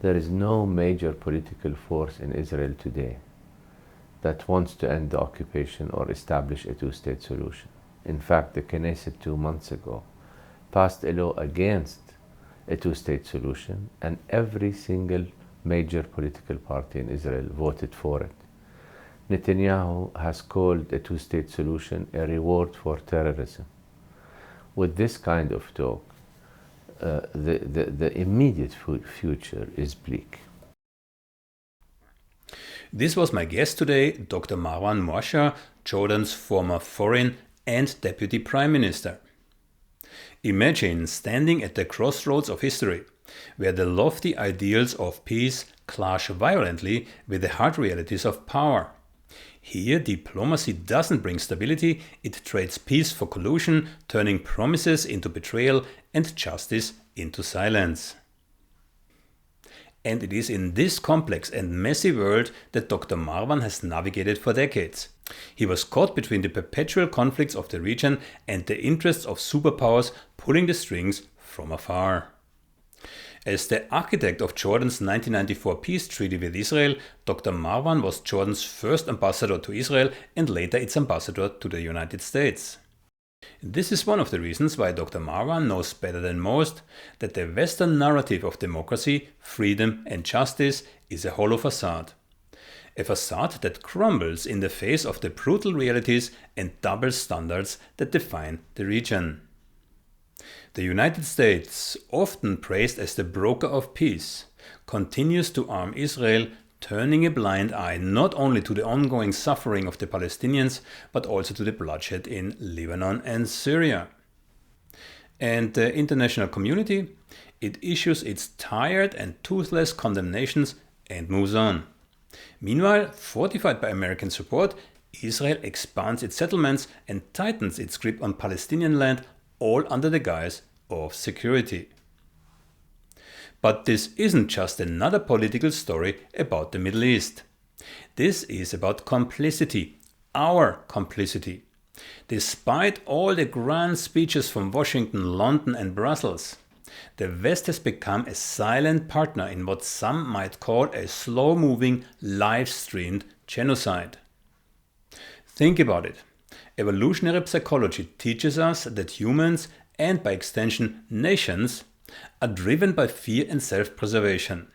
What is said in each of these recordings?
There is no major political force in Israel today that wants to end the occupation or establish a two-state solution. In fact, the Knesset 2 months ago passed a law against a two-state solution, and every single major political party in Israel voted for it. Netanyahu has called a two-state solution a reward for terrorism. With this kind of talk, the immediate future is bleak. This was my guest today, Dr. Marwan Muasher, Jordan's former foreign and deputy prime minister. Imagine standing at the crossroads of history, where the lofty ideals of peace clash violently with the hard realities of power. Here, diplomacy doesn't bring stability, it trades peace for collusion, turning promises into betrayal and justice into silence. And it is in this complex and messy world that Dr. Marwan has navigated for decades. He was caught between the perpetual conflicts of the region and the interests of superpowers pulling the strings from afar. As the architect of Jordan's 1994 peace treaty with Israel, Dr. Marwan was Jordan's first ambassador to Israel and later its ambassador to the United States. This is one of the reasons why Dr. Marwan knows better than most that the Western narrative of democracy, freedom and justice is a hollow facade. A facade that crumbles in the face of the brutal realities and double standards that define the region. The United States, often praised as the broker of peace, continues to arm Israel, turning a blind eye not only to the ongoing suffering of the Palestinians, but also to the bloodshed in Lebanon and Syria. And the international community, it issues its tired and toothless condemnations and moves on. Meanwhile, fortified by American support, Israel expands its settlements and tightens its grip on Palestinian land, all under the guise of security. But this isn't just another political story about the Middle East. This is about complicity, our complicity. Despite all the grand speeches from Washington, London and Brussels, the West has become a silent partner in what some might call a slow-moving, live-streamed genocide. Think about it. Evolutionary psychology teaches us that humans, and by extension nations, are driven by fear and self-preservation.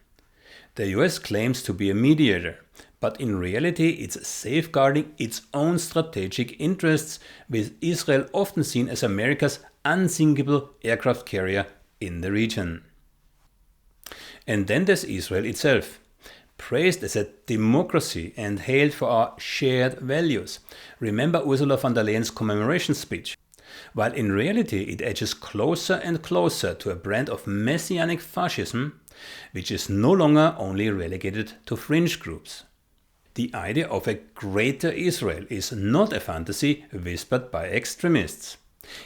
The US claims to be a mediator, but in reality it's safeguarding its own strategic interests, with Israel often seen as America's unsinkable aircraft carrier in the region. And then there's Israel itself, praised as a democracy and hailed for our shared values. Remember Ursula von der Leyen's commemoration speech. While in reality it edges closer and closer to a brand of messianic fascism, which is no longer only relegated to fringe groups. The idea of a greater Israel is not a fantasy whispered by extremists.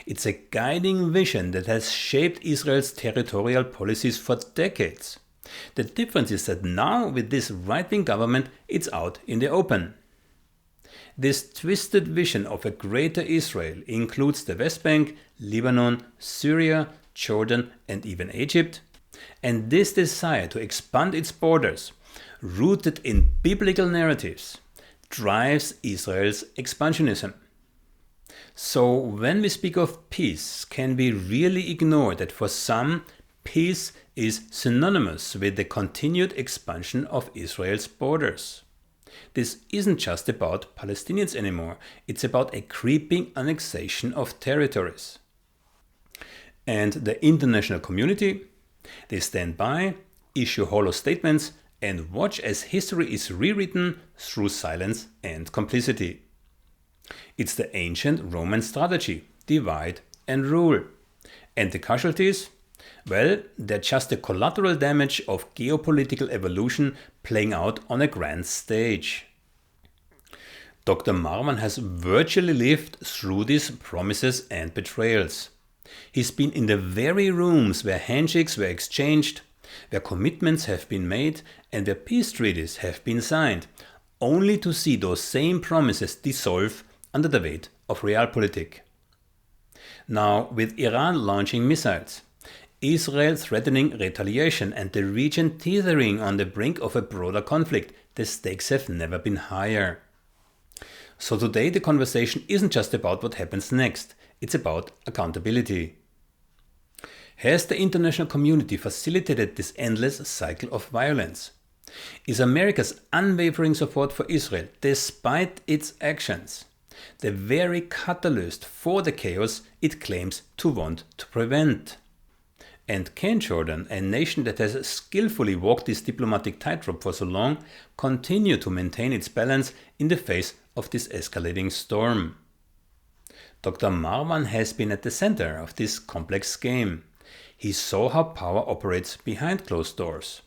It's a guiding vision that has shaped Israel's territorial policies for decades. The difference is that now, with this right-wing government, it's out in the open. This twisted vision of a greater Israel includes the West Bank, Lebanon, Syria, Jordan and even Egypt. And this desire to expand its borders, rooted in biblical narratives, drives Israel's expansionism. So when we speak of peace, can we really ignore that for some, peace is synonymous with the continued expansion of Israel's borders? This isn't just about Palestinians anymore, it's about a creeping annexation of territories. And the international community, they stand by, issue hollow statements, and watch as history is rewritten through silence and complicity. It's the ancient Roman strategy, divide and rule. And the casualties? Well, they're just the collateral damage of geopolitical evolution playing out on a grand stage. Dr. Marwan has virtually lived through these promises and betrayals. He's been in the very rooms where handshakes were exchanged, where commitments have been made, and where peace treaties have been signed, only to see those same promises dissolve under the weight of realpolitik. Now, with Iran launching missiles, Israel threatening retaliation and the region teetering on the brink of a broader conflict. The stakes have never been higher. So today the conversation isn't just about what happens next, it's about accountability. Has the international community facilitated this endless cycle of violence? Is America's unwavering support for Israel, despite its actions, the very catalyst for the chaos it claims to want to prevent? And can Jordan, a nation that has skillfully walked this diplomatic tightrope for so long, continue to maintain its balance in the face of this escalating storm? Dr. Marwan has been at the center of this complex game. He saw how power operates behind closed doors.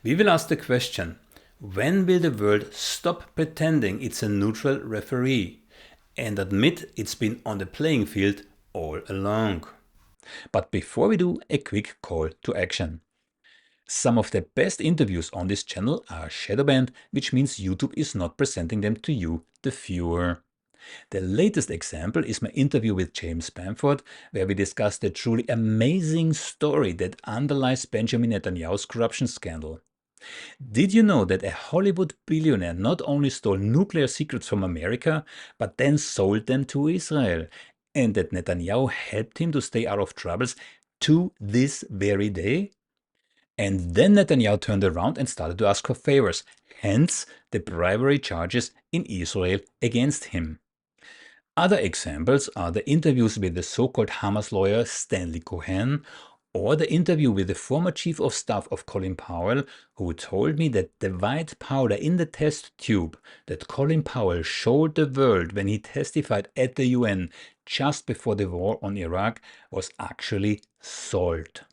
We will ask the question, when will the world stop pretending it's a neutral referee and admit it's been on the playing field all along? But before we do, a quick call to action. Some of the best interviews on this channel are shadow banned, which means YouTube is not presenting them to you, the viewer. The latest example is my interview with James Bamford, where we discussed the truly amazing story that underlies Benjamin Netanyahu's corruption scandal. Did you know that a Hollywood billionaire not only stole nuclear secrets from America, but then sold them to Israel? And that Netanyahu helped him to stay out of troubles to this very day? And then Netanyahu turned around and started to ask for favors, hence the bribery charges in Israel against him. Other examples are the interviews with the so-called Hamas lawyer Stanley Cohen, or the interview with the former chief of staff of Colin Powell, who told me that the white powder in the test tube that Colin Powell showed the world when he testified at the UN just before the war on Iraq was actually salt.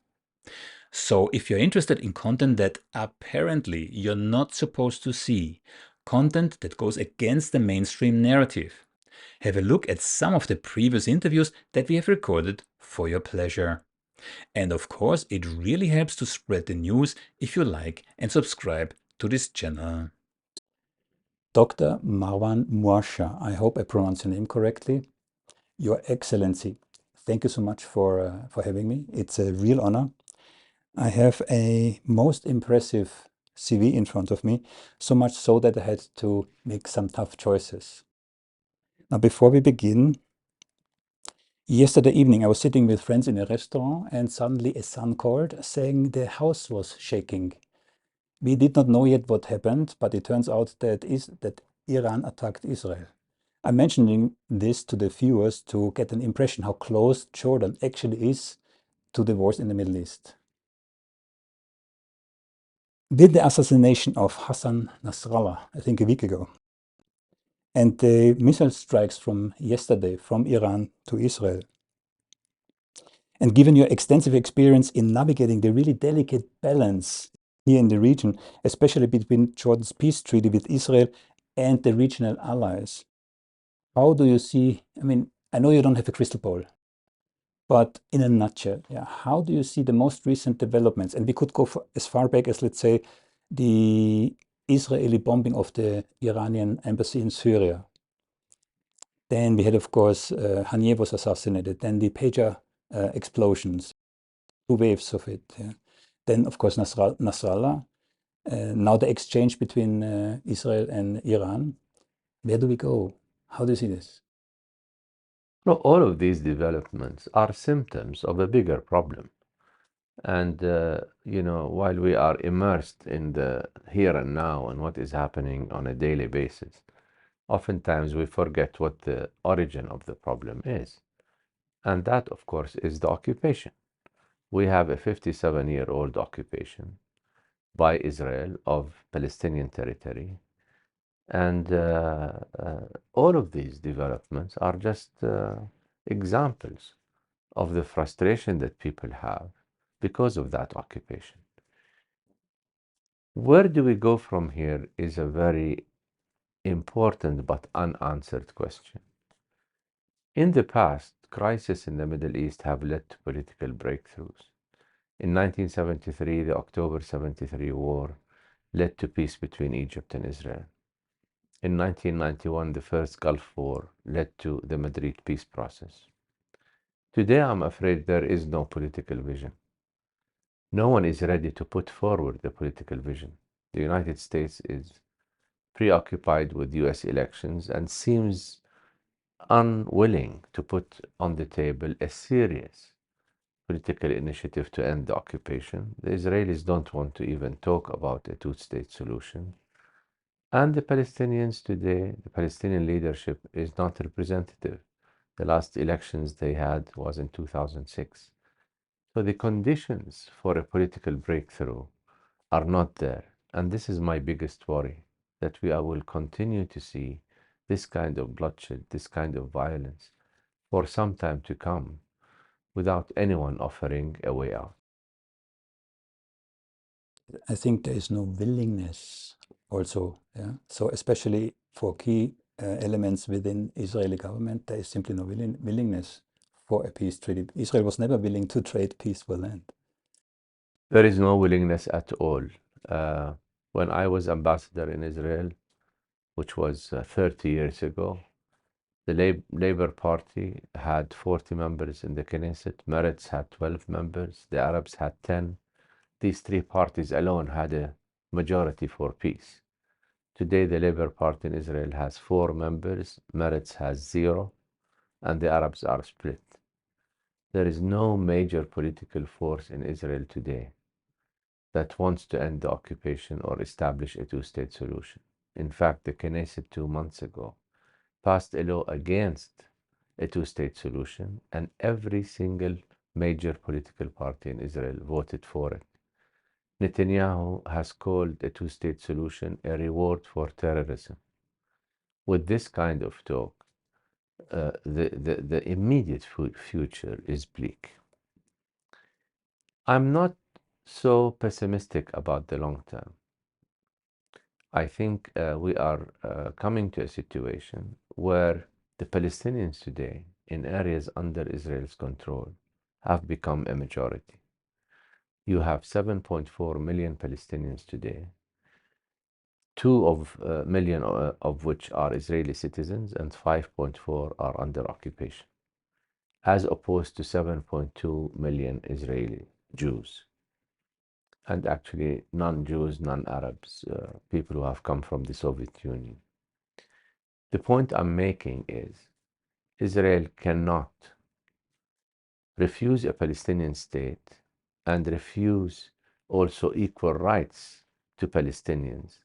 So if you're interested in content that apparently you're not supposed to see, content that goes against the mainstream narrative, have a look at some of the previous interviews that we have recorded for your pleasure. And of course, it really helps to spread the news if you like and subscribe to this channel. Dr. Marwan Muasher, I hope I pronounced your name correctly. Your Excellency, thank you so much for having me. It's a real honor. I have a most impressive CV in front of me, so much so that I had to make some tough choices. Now, before we begin, yesterday evening I was sitting with friends in a restaurant and suddenly a son called saying the house was shaking. We did not know yet what happened, but it turns out that Iran attacked Israel. I'm mentioning this to the viewers to get an impression how close Jordan actually is to the wars in the Middle East. With the assassination of Hassan Nasrallah, I think a week ago, and the missile strikes from yesterday from Iran to Israel, and given your extensive experience in navigating the really delicate balance here in the region, especially between Jordan's peace treaty with Israel and the regional allies, how do you see, I know you don't have a crystal ball, but in a nutshell, how do you see the most recent developments? And we could go as far back as, let's say, the Israeli bombing of the Iranian embassy in Syria. Then we had, of course, Haniyeh was assassinated. Then the pager explosions, 2 waves of it. Then, of course, Nasrallah. Now the exchange between Israel and Iran. Where do we go? How do you see this? No, all of these developments are symptoms of a bigger problem. And, while we are immersed in the here and now and what is happening on a daily basis, oftentimes we forget what the origin of the problem is. And that, of course, is the occupation. We have a 57-year-old occupation by Israel of Palestinian territory. And all of these developments are just examples of the frustration that people have because of that occupation. Where do we go from here is a very important but unanswered question. In the past, crises in the Middle East have led to political breakthroughs. In 1973, the October 73 war led to peace between Egypt and Israel. In 1991, the first Gulf War led to the Madrid peace process. Today, I'm afraid there is no political vision. No one is ready to put forward the political vision. The United States is preoccupied with US elections and seems unwilling to put on the table a serious political initiative to end the occupation. The Israelis don't want to even talk about a two-state solution. And the Palestinians today, the Palestinian leadership is not representative. The last elections they had was in 2006. So the conditions for a political breakthrough are not there. And this is my biggest worry, that we will continue to see this kind of bloodshed, this kind of violence for some time to come without anyone offering a way out. I think there is no willingness also. Yeah? So especially for key elements within Israeli government, there is simply no willingness for a peace treaty. Israel was never willing to trade peace for land. There is no willingness at all. When I was ambassador in Israel, which was 30 years ago, the Labour Party had 40 members in the Knesset, Meretz had 12 members, the Arabs had 10. These three parties alone had a majority for peace. Today, the Labour Party in Israel has 4 members, Meretz has 0, and the Arabs are split. There is no major political force in Israel today that wants to end the occupation or establish a two-state solution. In fact, the Knesset 2 months ago passed a law against a two-state solution, and every single major political party in Israel voted for it. Netanyahu has called a two-state solution a reward for terrorism. With this kind of talk, the immediate future is bleak. I'm not so pessimistic about the long term. I think we are coming to a situation where the Palestinians today, in areas under Israel's control, have become a majority. You have 7.4 million Palestinians today, 2 million of which are Israeli citizens, and 5.4 are under occupation, as opposed to 7.2 million Israeli Jews, and actually non-Jews, non-Arabs, people who have come from the Soviet Union. The point I'm making is Israel cannot refuse a Palestinian state and refuse also equal rights to Palestinians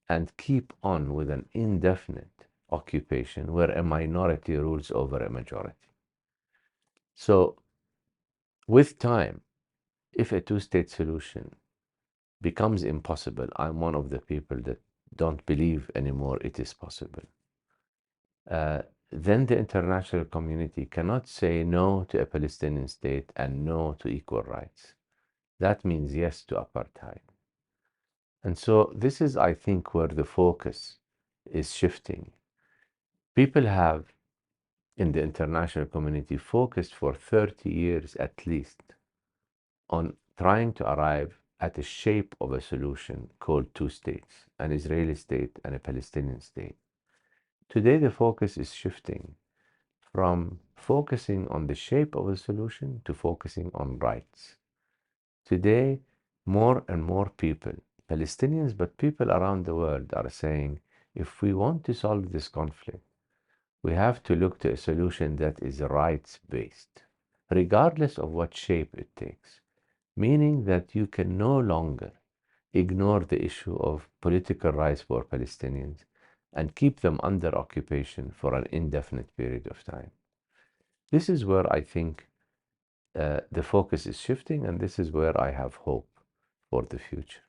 and keep on with an indefinite occupation where a minority rules over a majority. So, with time, if a two-state solution becomes impossible, I'm one of the people that don't believe anymore it is possible. Then the international community cannot say no to a Palestinian state and no to equal rights. That means yes to apartheid. And so this is, I think, where the focus is shifting. People have, in the international community, focused for 30 years at least on trying to arrive at a shape of a solution called two states, an Israeli state and a Palestinian state. Today, the focus is shifting from focusing on the shape of a solution to focusing on rights. Today, more and more people, Palestinians, but people around the world, are saying, if we want to solve this conflict, we have to look to a solution that is rights-based, regardless of what shape it takes, meaning that you can no longer ignore the issue of political rights for Palestinians and keep them under occupation for an indefinite period of time. This is where I think the focus is shifting, and this is where I have hope for the future.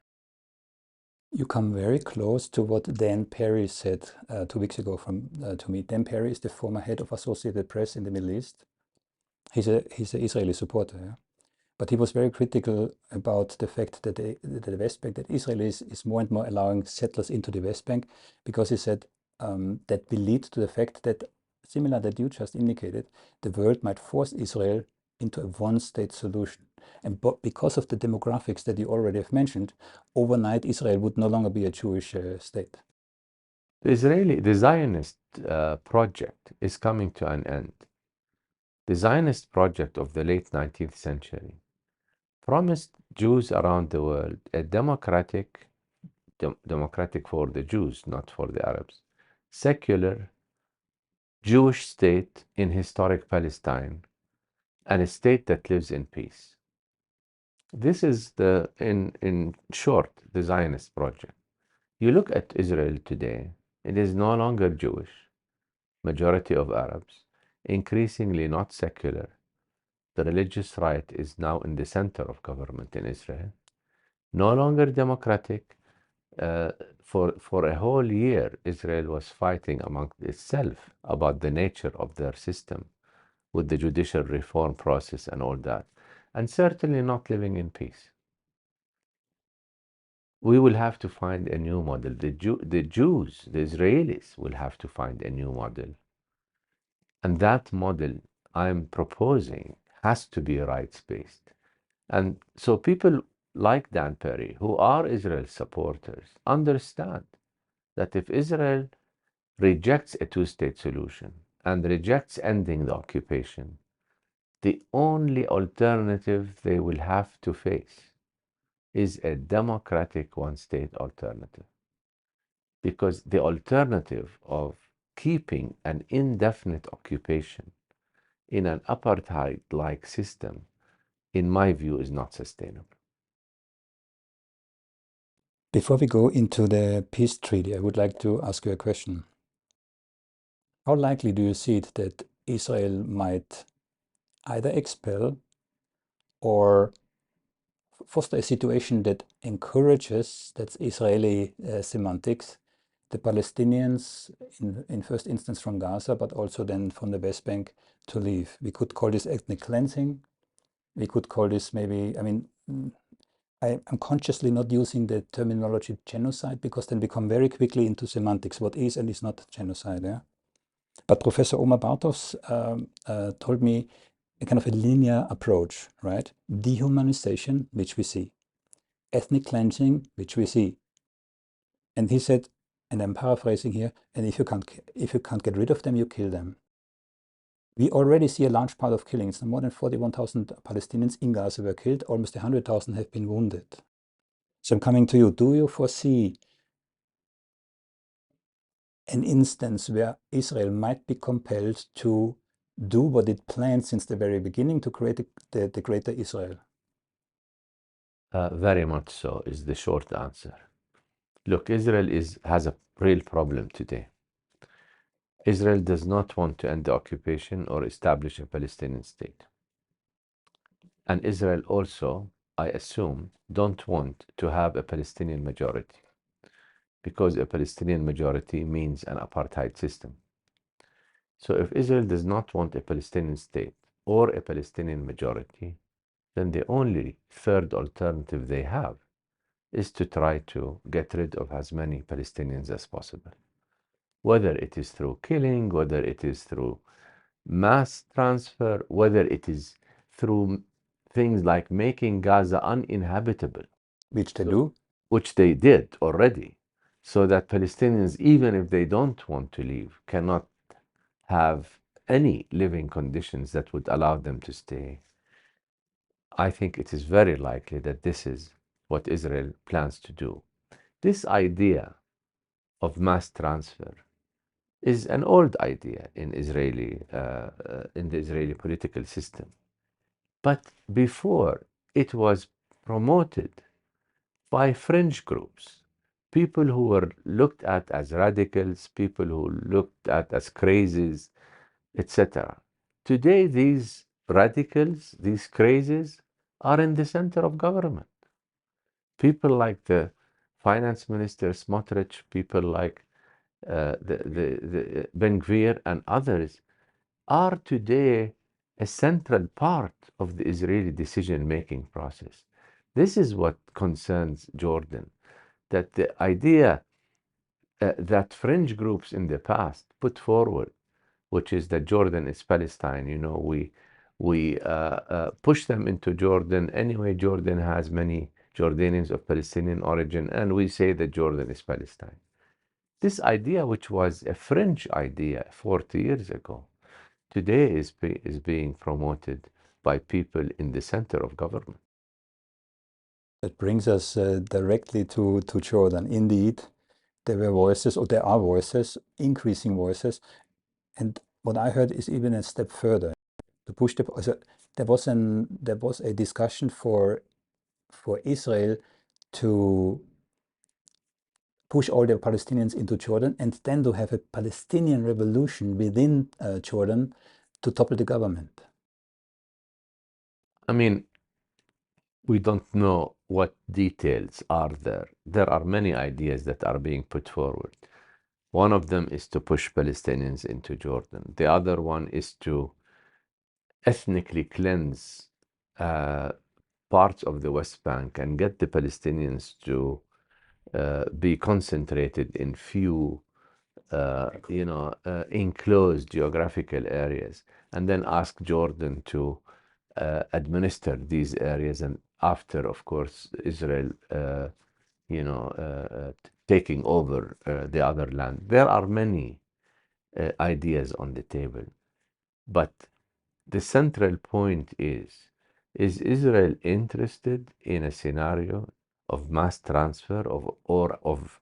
You come very close to what Dan Perry said 2 weeks ago to me. Dan Perry is the former head of Associated Press in the Middle East. He's an Israeli supporter, yeah? But he was very critical about the fact that the West Bank, that Israel is more and more allowing settlers into the West Bank, because he said that will lead to the fact that, similar that you just indicated, the world might force Israel into a one-state solution. And because of the demographics that you already have mentioned, overnight Israel would no longer be a Jewish state. The Zionist project is coming to an end. The Zionist project of the late 19th century promised Jews around the world a democratic for the Jews, not for the Arabs, secular Jewish state in historic Palestine, and a state that lives in peace. This is in short, the Zionist project. You look at Israel today, it is no longer Jewish, majority of Arabs, increasingly not secular. The religious right is now in the center of government in Israel. No longer democratic. For a whole year, Israel was fighting among itself about the nature of their system with the judicial reform process and all that, and certainly not living in peace. We will have to find a new model. The Jews, the Israelis, will have to find a new model. And that model I'm proposing has to be rights-based. And so people like Dan Perry, who are Israel supporters, understand that if Israel rejects a two-state solution and rejects ending the occupation, the only alternative they will have to face is a democratic one-state alternative. Because the alternative of keeping an indefinite occupation in an apartheid-like system, in my view, is not sustainable. Before we go into the peace treaty, I would like to ask you a question. How likely do you see it that Israel might either expel or foster a situation that encourages, that's Israeli semantics, the Palestinians, in first instance from Gaza, but also then from the West Bank, to leave? We could call this ethnic cleansing. We could call this maybe, I'm consciously not using the terminology genocide, because then we come very quickly into semantics, what is and is not genocide. Yeah? But Professor Omar Bartos told me a kind of a linear approach, right? Dehumanization, which we see. Ethnic cleansing, which we see. And he said, and I'm paraphrasing here, and if you can't get rid of them, you kill them. We already see a large part of killings. More than 41,000 Palestinians in Gaza were killed. Almost 100,000 have been wounded. So I'm coming to you. Do you foresee an instance where Israel might be compelled to do what it planned since the very beginning, to create the greater Israel? Very much so is the short answer. Look, Israel has a real problem today. Israel does not want to end the occupation or establish a Palestinian state. And Israel also, I assume, don't want to have a Palestinian majority, because a Palestinian majority means an apartheid system. So if Israel does not want a Palestinian state or a Palestinian majority, then the only third alternative they have is to try to get rid of as many Palestinians as possible. Whether it is through killing, whether it is through mass transfer, whether it is through things like making Gaza uninhabitable. Which they do. Which they did already. So that Palestinians, even if they don't want to leave, cannot have any living conditions that would allow them to stay. I think it is very likely that this is what Israel plans to do. This idea of mass transfer is an old idea in the Israeli political system. But before, it was promoted by fringe groups, people who were looked at as radicals, people who looked at as crazies, etc. Today, these radicals, these crazies, are in the center of government. People like the finance minister Smotrich, people like the Ben Gvir and others, are today a central part of the Israeli decision-making process. This is what concerns Jordan, that the idea that fringe groups in the past put forward, which is that Jordan is Palestine, we push them into Jordan. Anyway, Jordan has many Jordanians of Palestinian origin, and we say that Jordan is Palestine. This idea, which was a fringe idea 40 years ago, today is being promoted by people in the center of government. That brings us directly to Jordan. Indeed, there were voices, or there are voices, increasing voices. And what I heard is even a step further to push the. So there was a discussion for Israel to push all the Palestinians into Jordan and then to have a Palestinian revolution within Jordan to topple the government. I mean, we don't know what details are there. There are many ideas that are being put forward. One of them is to push Palestinians into Jordan. The other one is to ethnically cleanse parts of the West Bank and get the Palestinians to be concentrated in few, enclosed geographical areas, and then ask Jordan to administer these areas. And after, of course, Israel, taking over the other land. There are many ideas on the table, but the central point is Israel interested in a scenario of mass transfer of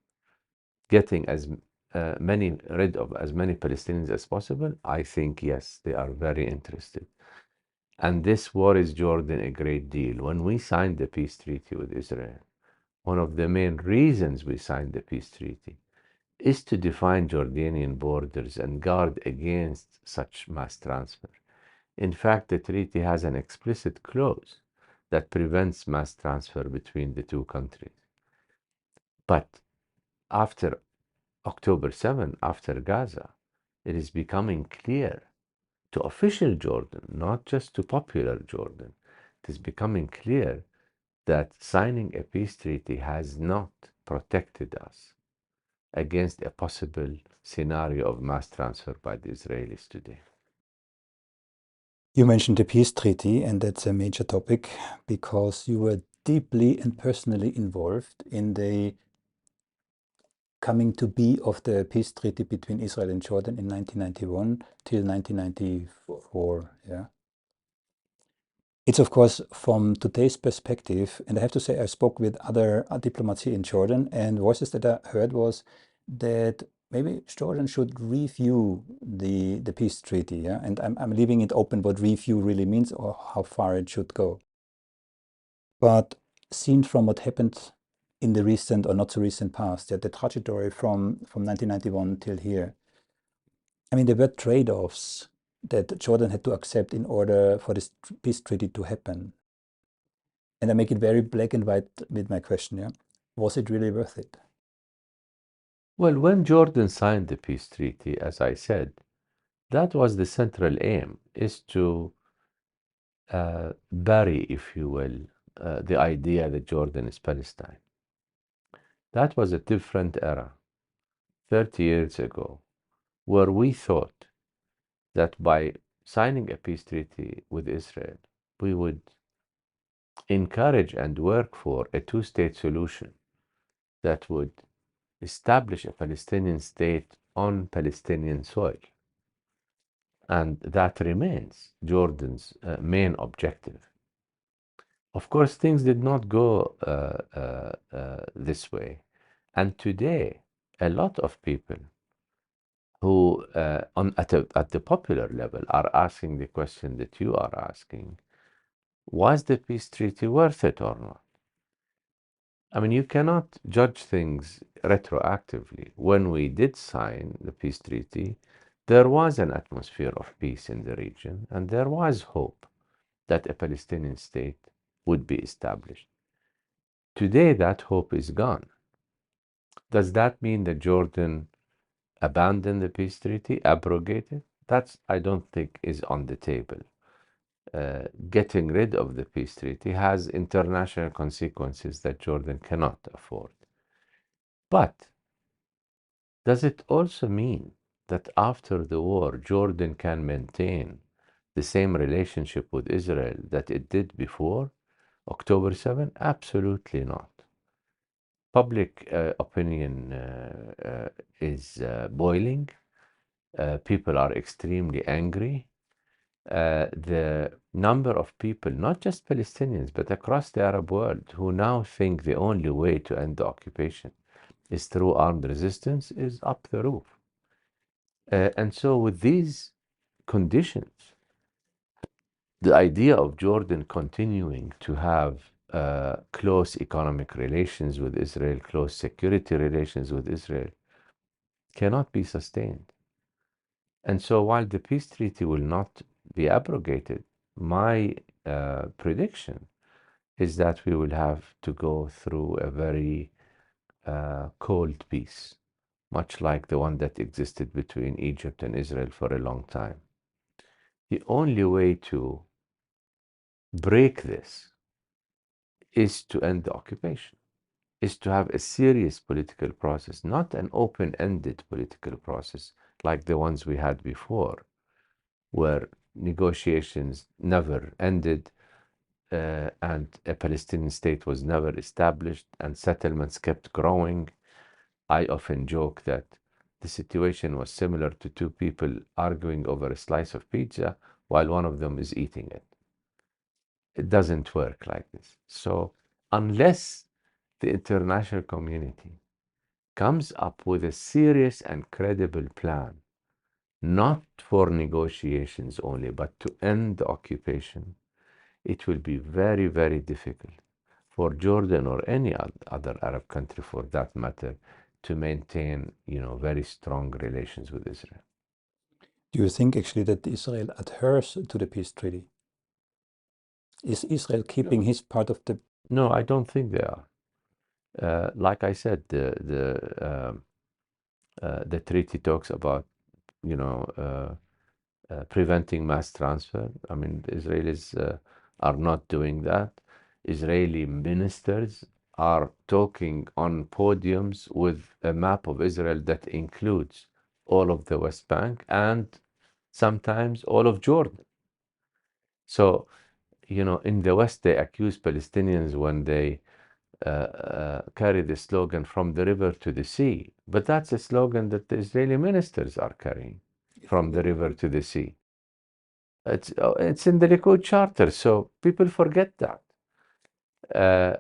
getting rid of as many Palestinians as possible? I think yes, they are very interested. And this worries Jordan a great deal. When we signed the peace treaty with Israel, one of the main reasons we signed the peace treaty is to define Jordanian borders and guard against such mass transfer. In fact, the treaty has an explicit clause that prevents mass transfer between the two countries. But after October 7, after Gaza, it is becoming clear to official Jordan, not just to popular Jordan, it is becoming clear that signing a peace treaty has not protected us against a possible scenario of mass transfer by the Israelis today. You mentioned the peace treaty, and that's a major topic because you were deeply and personally involved in the coming to be of the peace treaty between Israel and Jordan in 1991 till 1994. Yeah. It's, of course, from today's perspective, and I have to say, I spoke with other diplomats here in Jordan, and voices that I heard was that maybe Jordan should review the peace treaty. Yeah, and I'm leaving it open what review really means or how far it should go. But seen from what happened in the recent or not so recent past, yeah, the trajectory from 1991 till here, I mean, there were trade-offs that Jordan had to accept in order for this peace treaty to happen. And I make it very black and white with my question, yeah? Was it really worth it? Well, when Jordan signed the peace treaty, as I said, that was the central aim, is to bury, if you will, the idea that Jordan is Palestine. That was a different era, 30 years ago, where we thought that by signing a peace treaty with Israel, we would encourage and work for a two-state solution that would establish a Palestinian state on Palestinian soil. And that remains Jordan's main objective. Of course, things did not go this way. And today, a lot of people who, at the popular level, are asking the question that you are asking, was the peace treaty worth it or not? I mean, you cannot judge things retroactively. When we did sign the peace treaty, there was an atmosphere of peace in the region, and there was hope that a Palestinian state would be established. Today, that hope is gone. Does that mean that Jordan abandoned the peace treaty, abrogated? That's, I don't think, is on the table. Getting rid of the peace treaty has international consequences that Jordan cannot afford. But does it also mean that after the war, Jordan can maintain the same relationship with Israel that it did before October 7? Absolutely not. Public opinion is boiling. People are extremely angry. the number of people, not just Palestinians, but across the Arab world, who now think the only way to end the occupation is through armed resistance is up the roof. And so with these conditions, the idea of Jordan continuing to have close economic relations with Israel, close security relations with Israel, cannot be sustained. And so while the peace treaty will not be abrogated, my prediction is that we will have to go through a very cold peace, much like the one that existed between Egypt and Israel for a long time. The only way to break this is to end the occupation, is to have a serious political process, not an open-ended political process like the ones we had before, where negotiations never ended and a Palestinian state was never established and settlements kept growing. I often joke that the situation was similar to two people arguing over a slice of pizza while one of them is eating it. It doesn't work like this. So unless the international community comes up with a serious and credible plan, not for negotiations only, but to end the occupation, it will be very, very difficult for Jordan or any other Arab country for that matter to maintain, very strong relations with Israel. Do you think actually that Israel adheres to the peace treaty? Is Israel keeping his part of the... No, I don't think they are. Like I said, the treaty talks about, preventing mass transfer. I mean, the Israelis are not doing that. Israeli ministers are talking on podiums with a map of Israel that includes all of the West Bank and sometimes all of Jordan. So, in the West, they accuse Palestinians when they carry the slogan from the river to the sea. But that's a slogan that the Israeli ministers are carrying, from the river to the sea. It's in the Likud charter, so people forget that.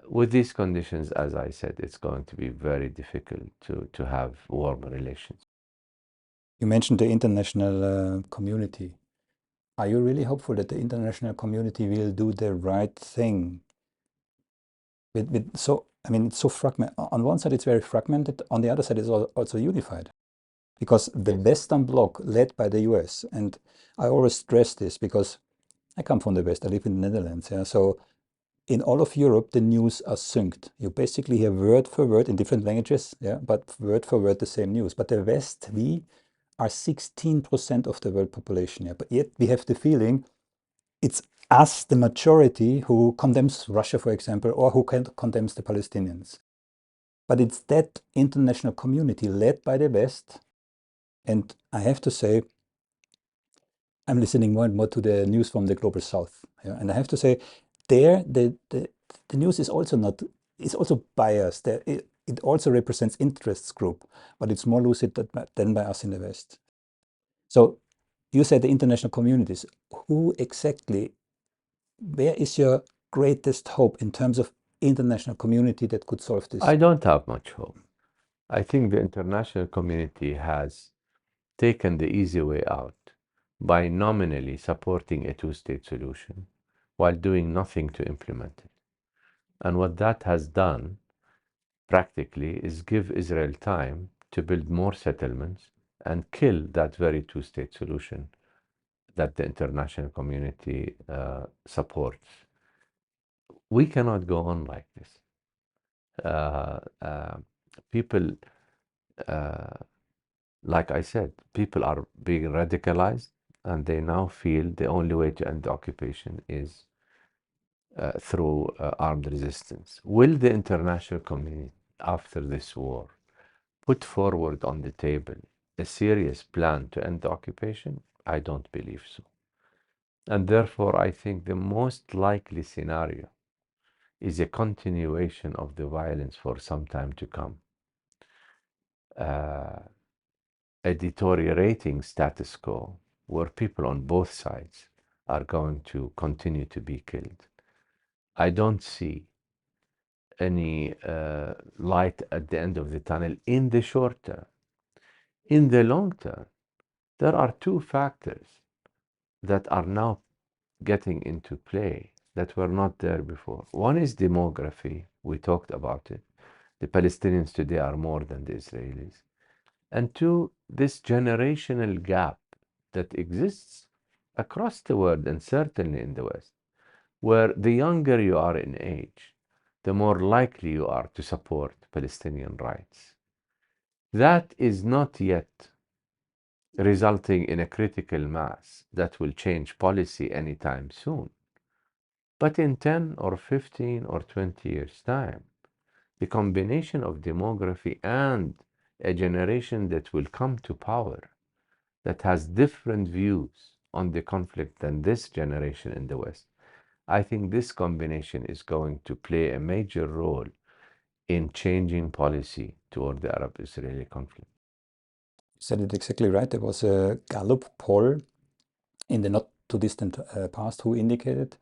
With these conditions, as I said, it's going to be very difficult to have warm relations. You mentioned the international community. Are you really hopeful that the international community will do the right thing? It's so fragmented. On one side, it's very fragmented. On the other side, it's also unified. Because the Western Bloc, led by the US, and I always stress this because I come from the West, I live in the Netherlands. Yeah? So in all of Europe, the news are synced. You basically hear word for word in different languages, yeah, but word for word the same news. But the West, we are 16% of the world population. Yeah? But yet we have the feeling it's us, the majority, who condemns Russia, for example, or who condemns the Palestinians. But it's that international community led by the West. And I have to say, I'm listening more and more to the news from the global South. Yeah? And I have to say, there the news is also not, it's also biased. It also represents interests group, but it's more lucid than by us in the West. So you said the international communities. Who exactly, where is your greatest hope in terms of international community that could solve this? I don't have much hope. I think the international community has taken the easy way out by nominally supporting a two-state solution while doing nothing to implement it. And what that has done practically is give Israel time to build more settlements and kill that very two-state solution that the international community supports. We cannot go on like this. People, like I said, people are being radicalized, and they now feel the only way to end the occupation is through armed resistance. Will the international community, after this war, put forward on the table a serious plan to end the occupation? I don't believe so. And therefore, I think the most likely scenario is a continuation of the violence for some time to come. A deteriorating status quo where people on both sides are going to continue to be killed. I don't see any light at the end of the tunnel in the short term. In the long term, there are two factors that are now getting into play that were not there before. One is demography. We talked about it. The Palestinians today are more than the Israelis. And two, this generational gap that exists across the world and certainly in the West, where the younger you are in age, the more likely you are to support Palestinian rights. That is not yet resulting in a critical mass that will change policy anytime soon. But in 10 or 15 or 20 years' time, the combination of demography and a generation that will come to power that has different views on the conflict than this generation in the West, I think this combination is going to play a major role in changing policy toward the Arab-Israeli conflict. You said it exactly right. There was a Gallup poll in the not too distant past who indicated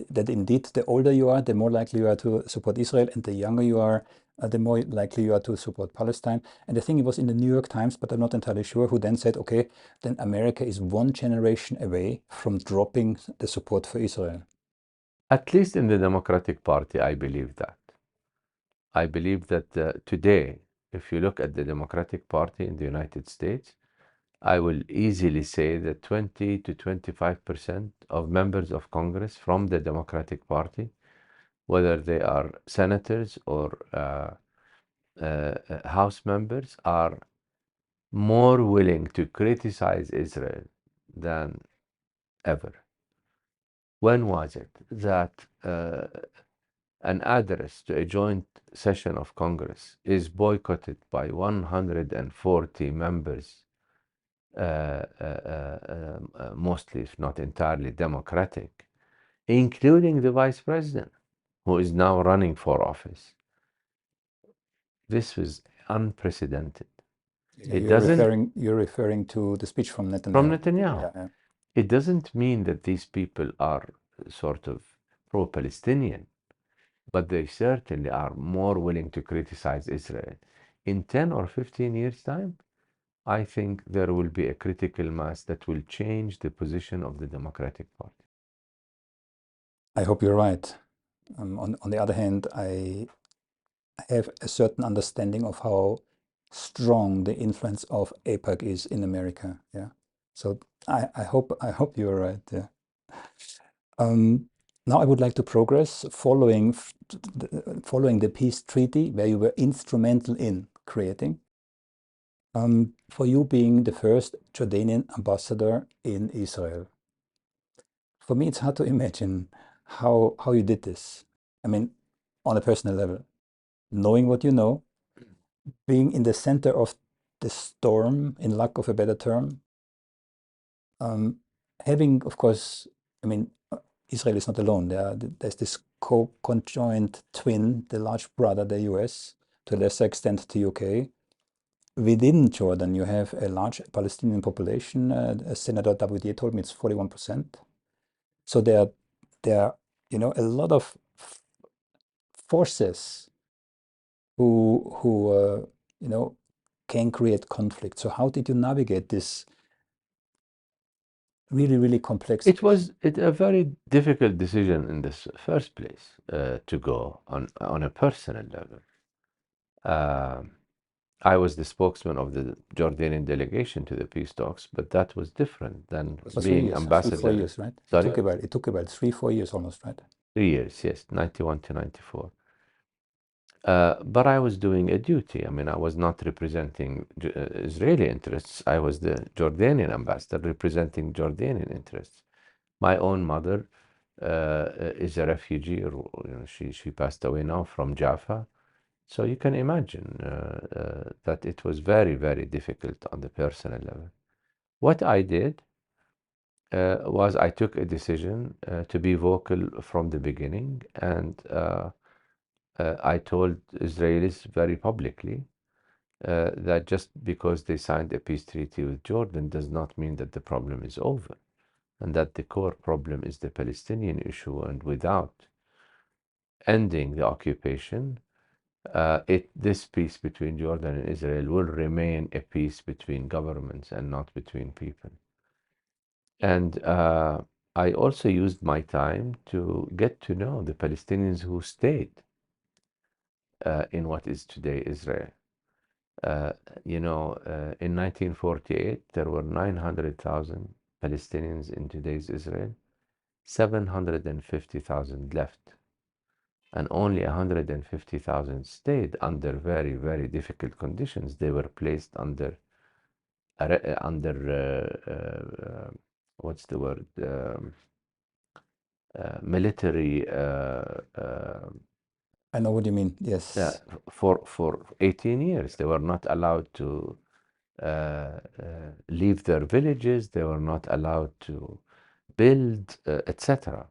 that indeed the older you are, the more likely you are to support Israel, and the younger you are, the more likely you are to support Palestine. And I think it was in the New York Times, but I'm not entirely sure, who then said, okay, then America is one generation away from dropping the support for Israel. At least in the Democratic Party, I believe that. I believe that today, if you look at the Democratic Party in the United States, I will easily say that 20 to 25% of members of Congress from the Democratic Party, whether they are senators or House members, are more willing to criticize Israel than ever. When was it that an address to a joint session of Congress is boycotted by 140 members, mostly, if not entirely, Democratic, including the Vice President, who is now running for office? This was unprecedented. You're referring to the speech from Netanyahu. From Netanyahu. Yeah. It doesn't mean that these people are sort of pro-Palestinian, but they certainly are more willing to criticize Israel. In 10 or 15 years' time, I think there will be a critical mass that will change the position of the Democratic Party. I hope you're right. On the other hand, I have a certain understanding of how strong the influence of AIPAC is in America. Yeah. So I hope you're right. Yeah. Now I would like to progress following the peace treaty where you were instrumental in creating. For you being the first Jordanian ambassador in Israel. For me, it's hard to imagine how you did this. I mean, on a personal level, knowing what you know, being in the center of the storm, in lack of a better term, having, of course, I mean, Israel is not alone. There's this conjoined twin, the large brother, the US, to a lesser extent the UK. Within Jordan, you have a large Palestinian population. Senator WDA told me it's 41%. So there are a lot of forces who can create conflict. So how did you navigate this really, really complex? It was a very difficult decision in this first place to go on a personal level. I was the spokesman of the Jordanian delegation to the peace talks, but that was different than being ambassador. 3-4 years, right? Sorry? It took about 3-4 years almost, right? 3 years, yes, 91 to 94. But I was doing a duty. I mean, I was not representing Israeli interests. I was the Jordanian ambassador representing Jordanian interests. My own mother is a refugee. She passed away now from Jaffa. So you can imagine that it was very, very difficult on the personal level. What I did was I took a decision to be vocal from the beginning, and I told Israelis very publicly that just because they signed a peace treaty with Jordan does not mean that the problem is over. and that the core problem is the Palestinian issue, and without ending the occupation, this peace between Jordan and Israel will remain a peace between governments and not between people. And I also used my time to get to know the Palestinians who stayed in what is today Israel. In 1948, there were 900,000 Palestinians in today's Israel. 750,000 left, and only 150,000 stayed under very, very difficult conditions. They were placed under what's the word? Military. I know what you mean. Yes. For 18 years, they were not allowed to leave their villages. They were not allowed to build, etc.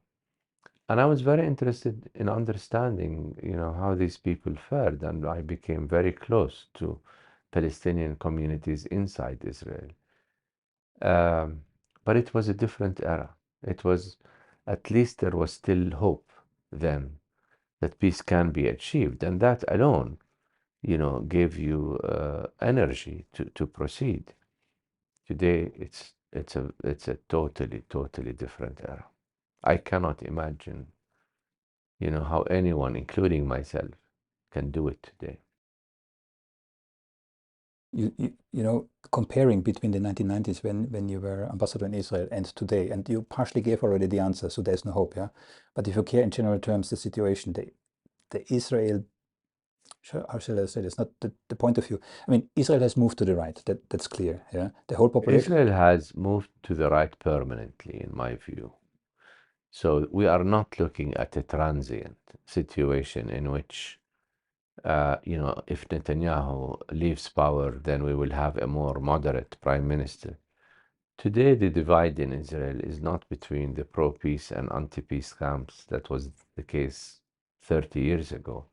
And I was very interested in understanding, how these people fared, and I became very close to Palestinian communities inside Israel. But it was a different era. At least there was still hope then that peace can be achieved, and that alone, gave you energy to proceed. Today, it's a totally different era. I cannot imagine how anyone, including myself, can do it today. Comparing between the 1990s when you were ambassador in Israel and today, and you partially gave already the answer, so there's no hope, yeah? But if you care in general terms, the situation, the Israel, how shall I say this, not the point of view. I mean, Israel has moved to the right, that's clear, yeah? The whole population. Israel has moved to the right permanently, in my view. So we are not looking at a transient situation in which, if Netanyahu leaves power, then we will have a more moderate prime minister. Today, the divide in Israel is not between the pro-peace and anti-peace camps. That was the case 30 years ago.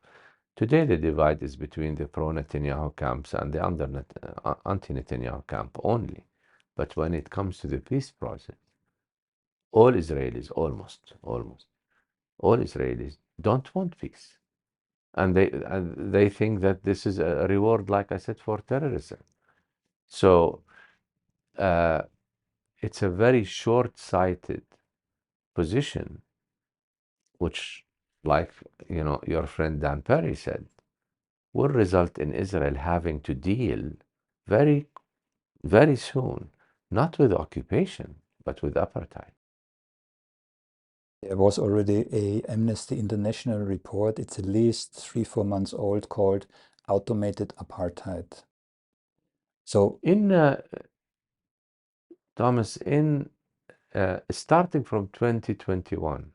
Today, the divide is between the pro-Netanyahu camps and the anti-Netanyahu camp only. But when it comes to the peace process, all Israelis, almost all Israelis, don't want peace. And they think that this is a reward, like I said, for terrorism. So it's a very short-sighted position, which, like your friend Dan Perry said, will result in Israel having to deal very, very soon, not with occupation, but with apartheid. There was already a Amnesty International report, it's at least 3-4 months old, called Automated Apartheid. So Thomas, starting from 2021,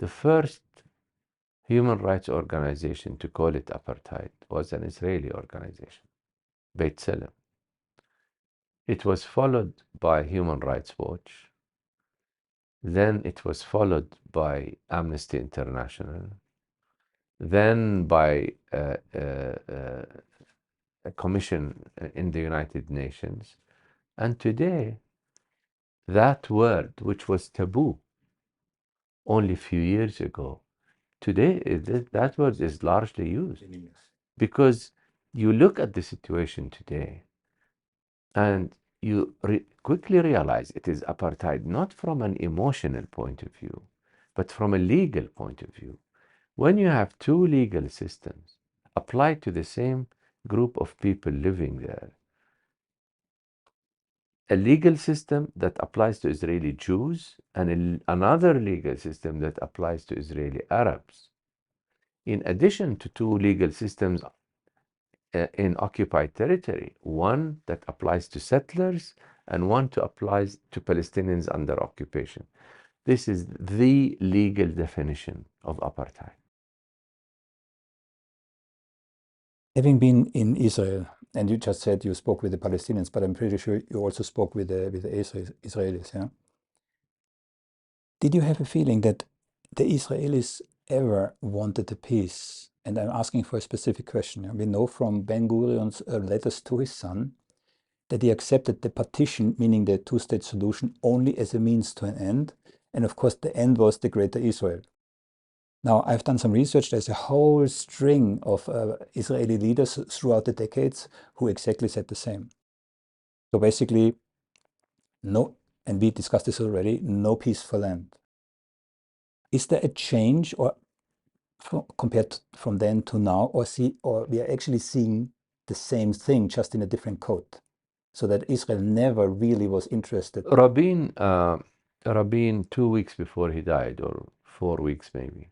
the first human rights organization to call it apartheid was an Israeli organization, B'Tselem. It was followed by Human Rights Watch. Then it was followed by Amnesty International. Then by a commission in the United Nations. And today, that word, which was taboo only a few years ago, today that word is largely used. Because you look at the situation today and you quickly realize it is apartheid, not from an emotional point of view, but from a legal point of view. When you have two legal systems applied to the same group of people living there, a legal system that applies to Israeli Jews and another legal system that applies to Israeli Arabs, in addition to two legal systems in occupied territory, one that applies to settlers and one to applies to Palestinians under occupation. This is the legal definition of apartheid. having been in Israel, and you just said you spoke with the Palestinians, but I'm pretty sure you also spoke with the Israelis, yeah? Did you have a feeling that the Israelis ever wanted a peace? And I'm asking for a specific question. We know from Ben Gurion's letters to his son that he accepted the partition, meaning the two-state solution, only as a means to an end. And of course, the end was the Greater Israel. Now, I've done some research. There's a whole string of Israeli leaders throughout the decades who exactly said the same. So basically, no, and we discussed this already, no peace for land. Is there a change or compared from then to now, or we are actually seeing the same thing just in a different code, so that Israel never really was interested? Rabin 2 weeks before he died, or 4 weeks maybe,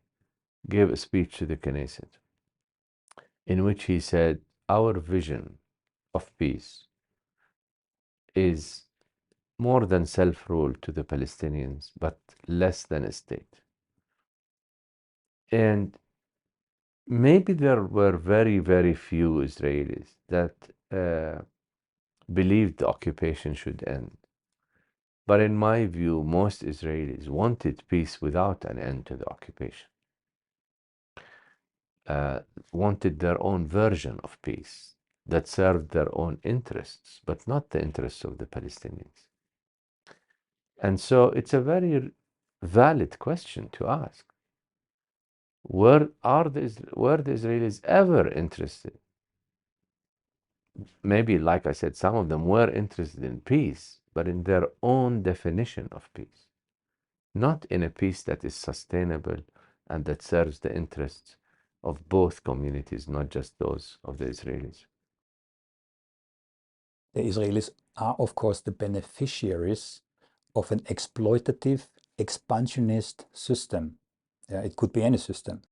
gave a speech to the Knesset in which he said, our vision of peace is more than self-rule to the Palestinians, but less than a state. And maybe there were very, very few Israelis that believed the occupation should end. But in my view, most Israelis wanted peace without an end to the occupation. Wanted their own version of peace that served their own interests, but not the interests of the Palestinians. And so it's a very valid question to ask. Were the Israelis ever interested? Maybe, like I said, some of them were interested in peace, but in their own definition of peace, not in a peace that is sustainable and that serves the interests of both communities, not just those of the Israelis. The Israelis are, of course, the beneficiaries of an exploitative, expansionist system. Yeah, it could be any system.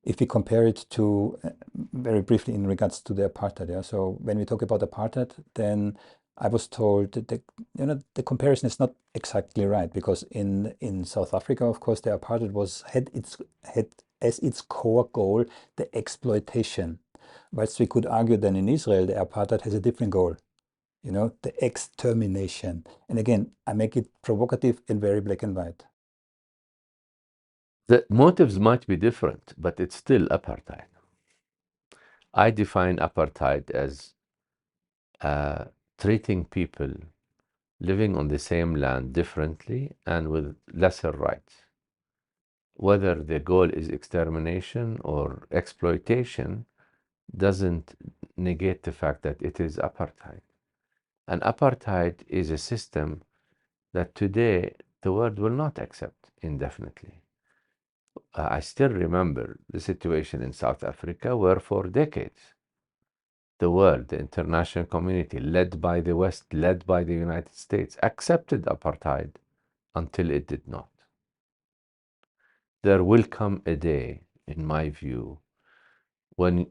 If we compare it to, very briefly in regards to the apartheid, yeah. So when we talk about apartheid, then I was told that the comparison is not exactly right, because in South Africa, of course, the apartheid had as its core goal the exploitation. Whilst we could argue then in Israel, the apartheid has a different goal, the extermination. And again, I make it provocative and very black and white. The motives might be different, but it's still apartheid. I define apartheid as treating people living on the same land differently and with lesser rights. Whether the goal is extermination or exploitation doesn't negate the fact that it is apartheid. And apartheid is a system that today the world will not accept indefinitely. I still remember the situation in South Africa where for decades the world, the international community, led by the West, led by the United States, accepted apartheid until it did not. There will come a day, in my view, when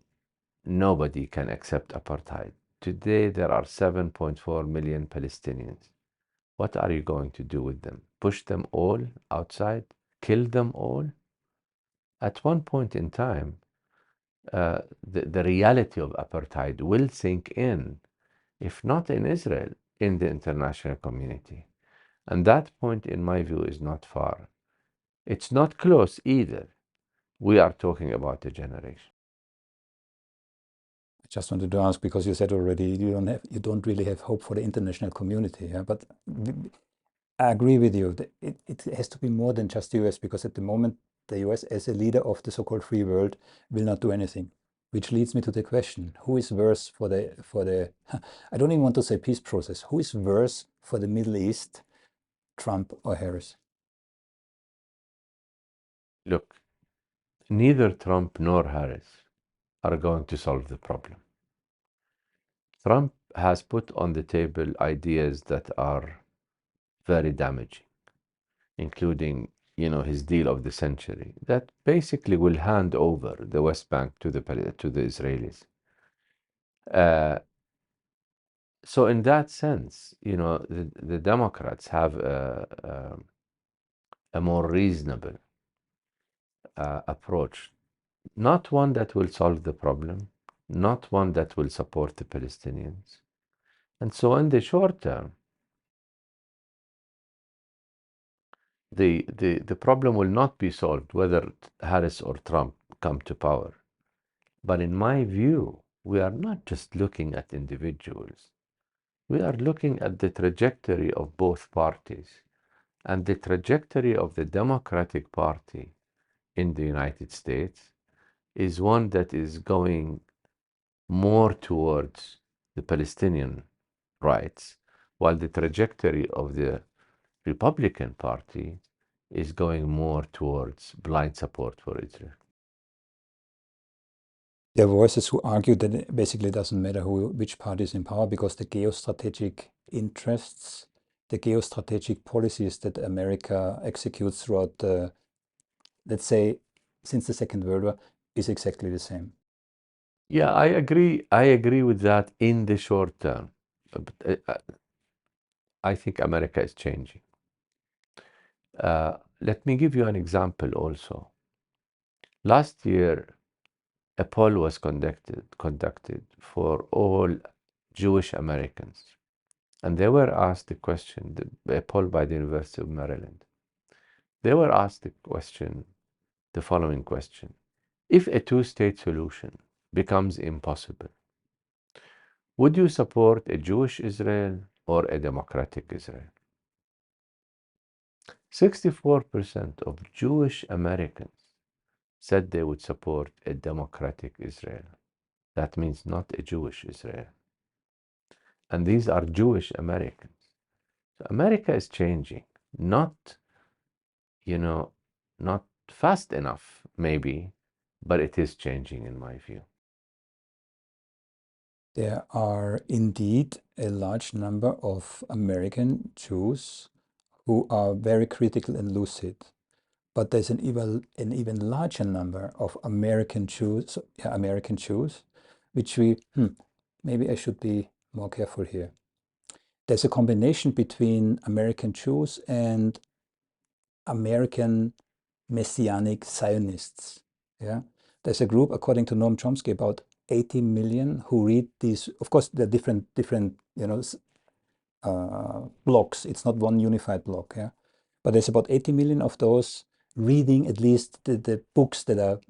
nobody can accept apartheid. Today there are 7.4 million Palestinians. What are you going to do with them? Push them all outside? Kill them all? At one point in time, the reality of apartheid will sink in, if not in Israel, in the international community. And that point, in my view, is not far. It's not close either. We are talking about a generation. I just wanted to ask, because you said already you don't really have hope for the international community, yeah? But I agree with you. It has to be more than just the US, because at the moment the US, as a leader of the so-called free world, will not do anything. Which leads me to the question: who is worse for the I don't even want to say peace process. Who is worse for the Middle East, Trump or Harris? Look, neither Trump nor Harris are going to solve the problem. Trump has put on the table ideas that are very damaging, including, his deal of the century, that basically will hand over the West Bank to the Israelis. So in that sense, the Democrats have a more reasonable approach, not one that will solve the problem, not one that will support the Palestinians. And so in the short term, the problem will not be solved whether Harris or Trump come to power. But in my view, we are not just looking at individuals. We are looking at the trajectory of both parties. And the trajectory of the Democratic Party in the United States is one that is going more towards the Palestinian rights, while the trajectory of the Republican Party is going more towards blind support for Israel. There are voices who argue that it basically doesn't matter which party is in power because the geostrategic interests, the geostrategic policies that America executes throughout the, let's say, since the Second World War, is exactly the same. Yeah, I agree. I agree with that in the short term. But I think America is changing. Let me give you an example also. Last year, a poll was conducted for all Jewish Americans. And they were asked the question, a poll by the University of Maryland. They were asked the following question. If a two-state solution becomes impossible, would you support a Jewish Israel or a democratic Israel? 64% of Jewish Americans said they would support a democratic Israel. That means not a Jewish Israel. And these are Jewish Americans. So America is changing, not fast enough, maybe, but it is changing in my view. There are indeed a large number of American Jews who are very critical and lucid. But there's an even larger number of American Jews, which maybe I should be more careful here. There's a combination between American Jews and American Messianic Zionists. Yeah, there's a group, according to Noam Chomsky, about 80 million who read these. Of course, there are different blocks. It's not one unified block. Yeah, but there's about 80 million of those reading at least the books that are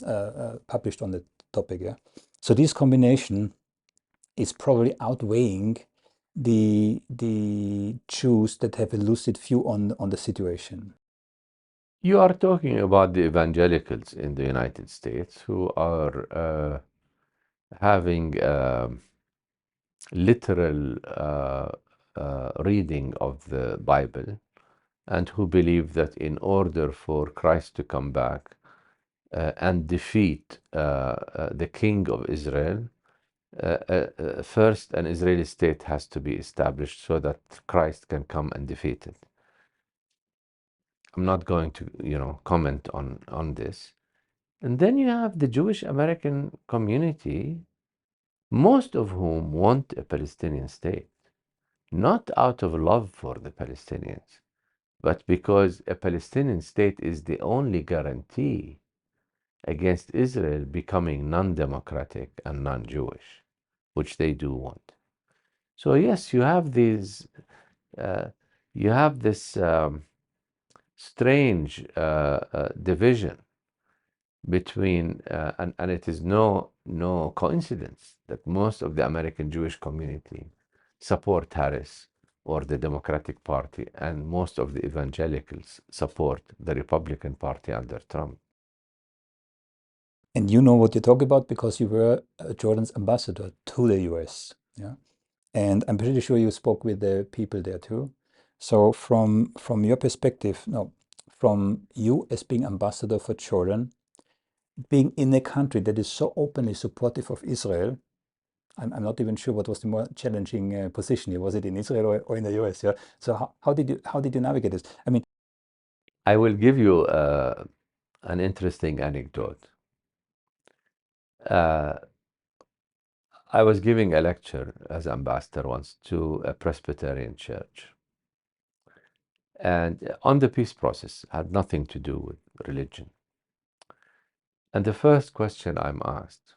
published on the topic. Yeah, so this combination is probably outweighing the Jews that have a lucid view on the situation. You are talking about the evangelicals in the United States who are having literal reading of the Bible and who believe that in order for Christ to come back and defeat the king of Israel, first an Israeli state has to be established so that Christ can come and defeat it. I'm not going to, comment on this. And then you have the Jewish American community, most of whom want a Palestinian state, not out of love for the Palestinians, but because a Palestinian state is the only guarantee against Israel becoming non-democratic and non-Jewish, which they do want. So yes, you have this strange division between, and it is no coincidence that most of the American Jewish community support Harris or the Democratic Party, and most of the evangelicals support the Republican Party under Trump. And you know what you talk about because you were Jordan's ambassador to the US. Yeah, and I'm pretty sure you spoke with the people there too. So from your perspective, no, from you as being ambassador for Jordan, being in a country that is so openly supportive of Israel, I'm not even sure what was the more challenging position here. Was it in Israel or in the US? Yeah. So how did you navigate this? I mean, I will give you an interesting anecdote. I was giving a lecture as ambassador once to a Presbyterian church, and on the peace process, had nothing to do with religion. And the first question I'm asked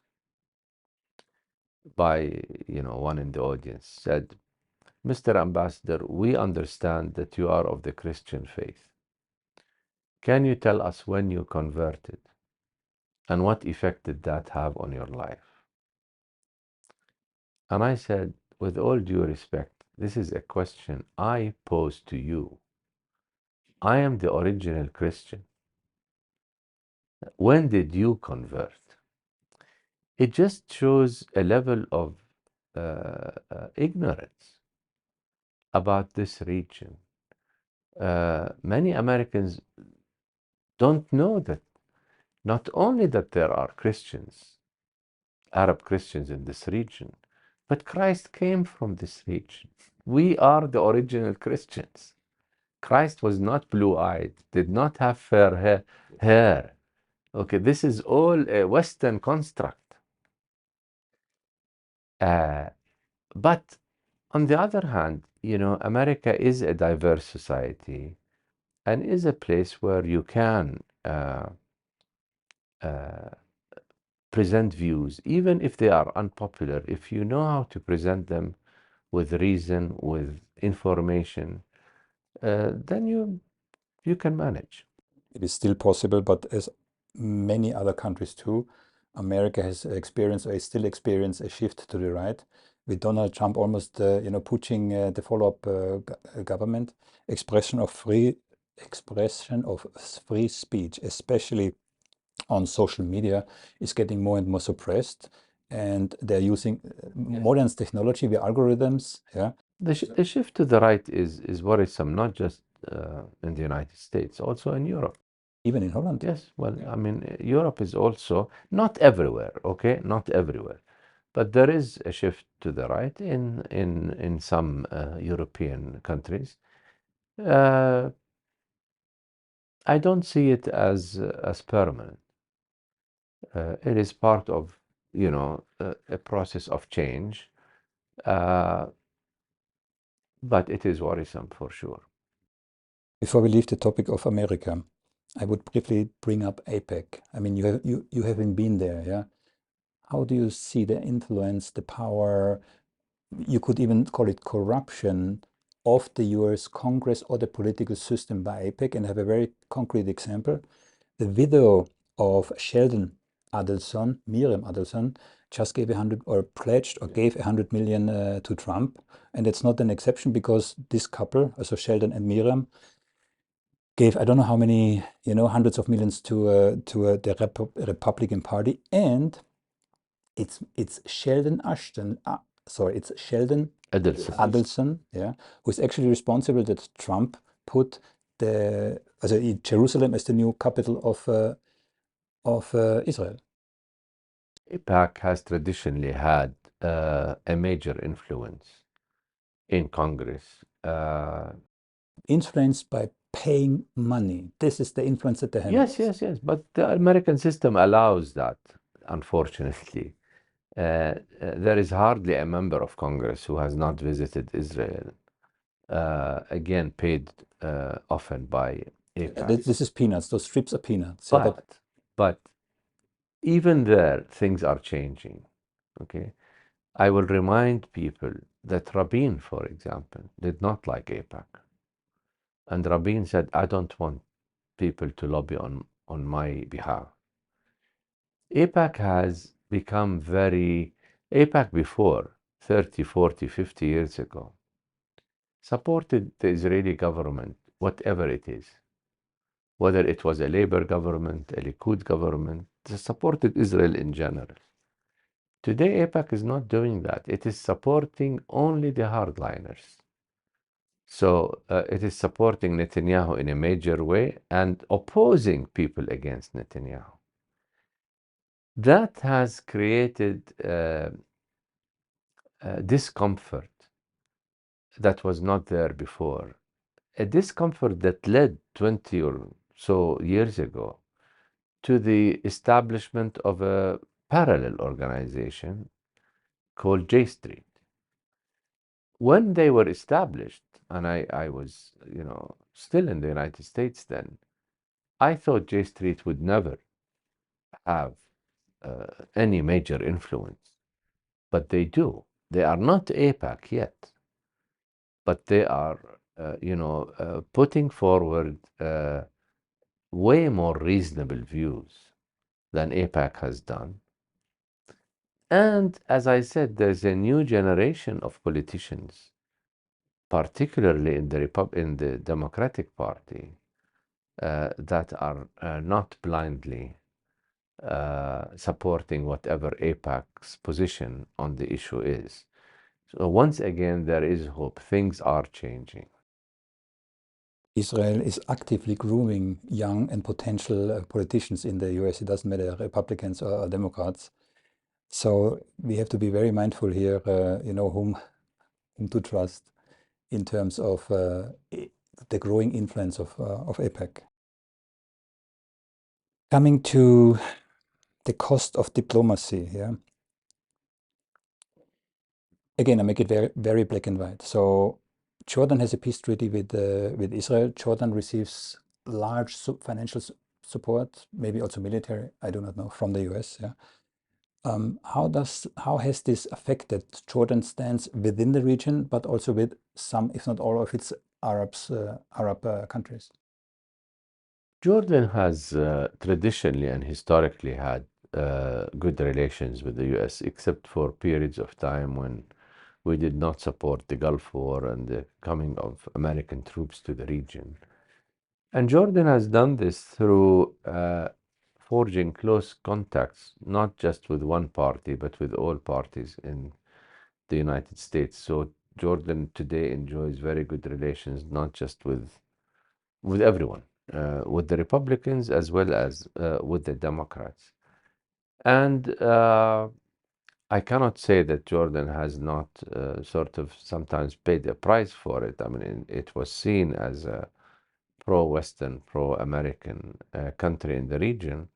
by one in the audience said, "Mr. Ambassador, we understand that you are of the Christian faith. Can you tell us when you converted and what effect did that have on your life?" And I said, with all due respect, this is a question I pose to you. I am the original Christian. When did you convert? It just shows a level of ignorance about this region. Many Americans don't know that not only that there are Christians, Arab Christians in this region, but Christ came from this region. We are the original Christians. Christ was not blue-eyed, did not have fair hair. Okay, this is all a Western construct. But on the other hand, you know, America is a diverse society and is a place where you can present views, even if they are unpopular, if you know how to present them with reason, with information, then you can manage. It is still possible, but as many other countries too, America has experienced or is still experiencing a shift to the right, with Donald Trump almost pushing the follow-up government. Expression of free speech, especially on social media, is getting more and more suppressed, and they're using modern technology, the algorithms. Yeah, The shift to the right is worrisome, not just in the United States, also in Europe. even in Holland. Yes, well, I mean, Europe is also not everywhere, okay, not everywhere, but there is a shift to the right in some European countries. I don't see it as permanent. It is part of, you know, a process of change, but it is worrisome for sure. Before we leave the topic of America, I would briefly bring up AIPAC. I mean, you haven't been there, yeah? How do you see the influence, the power, you could even call it corruption, of the US Congress or the political system by AIPAC? And I have a very concrete example. The widow of Sheldon Adelson, Miriam Adelson, just gave pledged or gave 100 million to Trump. And it's not an exception, because this couple, also Sheldon and Miriam, gave, I don't know how many, hundreds of millions to the Republican Party. And it's Sheldon it's Sheldon Adelson, yeah, who is actually responsible that Trump put Jerusalem as the new capital of Israel. AIPAC has traditionally had a major influence in Congress. Influenced by paying money. This is the influence that they have. Yes. But the American system allows that, unfortunately. There is hardly a member of Congress who has not visited Israel, again, paid often by AIPAC. This is peanuts. Those strips are peanuts. But even there, things are changing. Okay, I will remind people that Rabin, for example, did not like AIPAC. And Rabin said, I don't want people to lobby on my behalf. AIPAC has become AIPAC before, 30, 40, 50 years ago, supported the Israeli government, whatever it is. Whether it was a Labour government, a Likud government, they supported Israel in general. Today, AIPAC is not doing that. It is supporting only the hardliners. So it is supporting Netanyahu in a major way and opposing people against Netanyahu. That has created discomfort that was not there before. A discomfort that led 20 or so years ago to the establishment of a parallel organization called J Street. When they were established, and I was, still in the United States then, I thought J Street would never have any major influence, but they do. They are not AIPAC yet, but they are, putting forward way more reasonable views than AIPAC has done. And as I said, there's a new generation of politicians particularly in the Democratic Party, that are not blindly supporting whatever AIPAC's position on the issue is. So once again, there is hope. Things are changing. Israel is actively grooming young and potential politicians in the US. It doesn't matter Republicans or Democrats. So we have to be very mindful here, whom to trust in terms of the growing influence of AIPAC. Coming to the cost of diplomacy here. Again, I make it very, very black and white. So Jordan has a peace treaty with Israel. Jordan receives large financial support, maybe also military, I do not know, from the US. Yeah. How has this affected Jordan's stance within the region, but also with some, if not all, of its Arab countries? Jordan has traditionally and historically had good relations with the US, except for periods of time when we did not support the Gulf War and the coming of American troops to the region. And Jordan has done this through forging close contacts, not just with one party, but with all parties in the United States. So Jordan today enjoys very good relations, not just with everyone, with the Republicans as well as with the Democrats. And I cannot say that Jordan has not sort of sometimes paid a price for it. I mean, it was seen as a pro-Western, pro-American country in the region.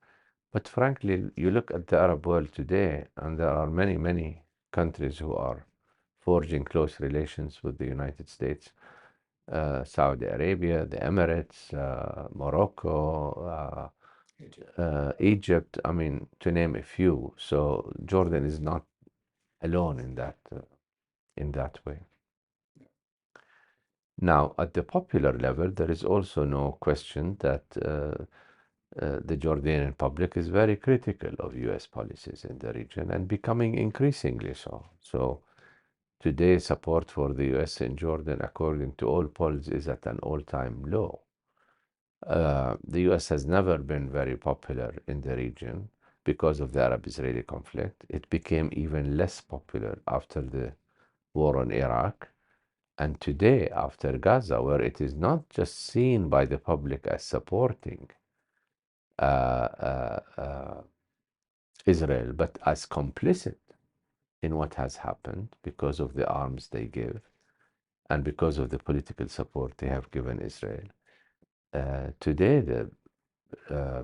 But frankly, you look at the Arab world today, and there are many, many countries who are forging close relations with the United States. Saudi Arabia, the Emirates, Morocco, Egypt, I mean, to name a few. So Jordan is not alone in that way. Now, at the popular level, there is also no question that the Jordanian public is very critical of US policies in the region and becoming increasingly so. So today, support for the US in Jordan, according to all polls, is at an all-time low. The US has never been very popular in the region because of the Arab-Israeli conflict. It became even less popular after the war on Iraq. And today, after Gaza, where it is not just seen by the public as supporting Israel, but as complicit in what has happened because of the arms they give and because of the political support they have given Israel. Today, the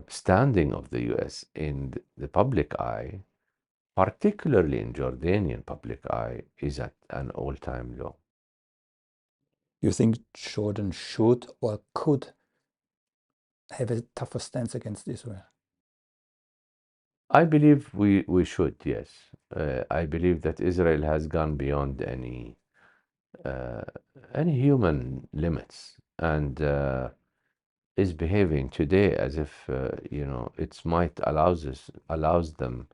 standing of the US in the public eye, particularly in Jordanian public eye, is at an all-time low. You think Jordan should or could have a tougher stance against Israel? I believe we should, yes. I believe that Israel has gone beyond any human limits and is behaving today as if its might allows them